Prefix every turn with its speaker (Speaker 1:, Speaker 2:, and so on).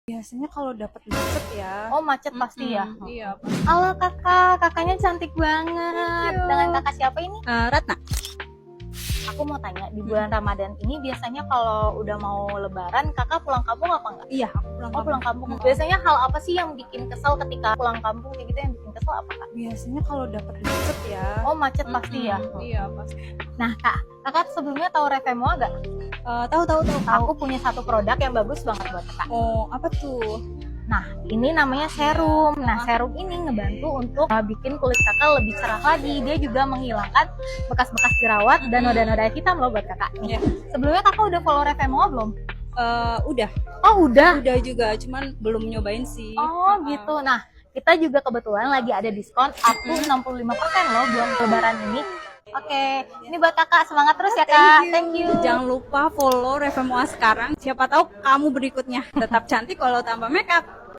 Speaker 1: Biasanya kalau dapat macet ya.
Speaker 2: Oh, macet pasti ya.
Speaker 1: Iya.
Speaker 2: Halo kakak, kakaknya cantik banget.
Speaker 1: Iya.
Speaker 2: Dengan kakak siapa ini?
Speaker 1: Ratna.
Speaker 2: Aku mau tanya, di bulan Ramadan ini biasanya kalau udah mau lebaran, kakak pulang kampung apa enggak?
Speaker 1: Iya, aku pulang
Speaker 2: Oh, pulang kampung.
Speaker 1: kampung.
Speaker 2: Biasanya hal apa sih yang bikin kesel ketika pulang kampung kayak gitu, yang bikin kesel apa kak?
Speaker 1: Biasanya kalau dapat macet ya.
Speaker 2: Oh, macet pasti ya.
Speaker 1: Iya, pasti.
Speaker 2: Nah kak, kakak sebelumnya tahu Revemoa gak?
Speaker 1: Tahu.
Speaker 2: Aku punya satu produk yang bagus banget buat kakak.
Speaker 1: Oh, apa tuh?
Speaker 2: Nah, ini namanya serum. Nah, serum ini ngebantu untuk bikin kulit kakak lebih cerah lagi. Dia juga menghilangkan bekas-bekas jerawat dan noda-noda hitam loh buat kakak. Nih.
Speaker 1: Iya.
Speaker 2: Sebelumnya kakak udah follow Revemoa belum?
Speaker 1: Udah.
Speaker 2: Oh, udah.
Speaker 1: Udah juga, cuman belum nyobain sih.
Speaker 2: Oh, gitu. Nah, kita juga kebetulan lagi ada diskon up to 65% loh buat lebaran ini. Oke, ini buat kakak, semangat terus ya kak. Thank you.
Speaker 1: Jangan lupa follow Revemoa sekarang. Siapa tahu kamu berikutnya tetap cantik walau tanpa makeup.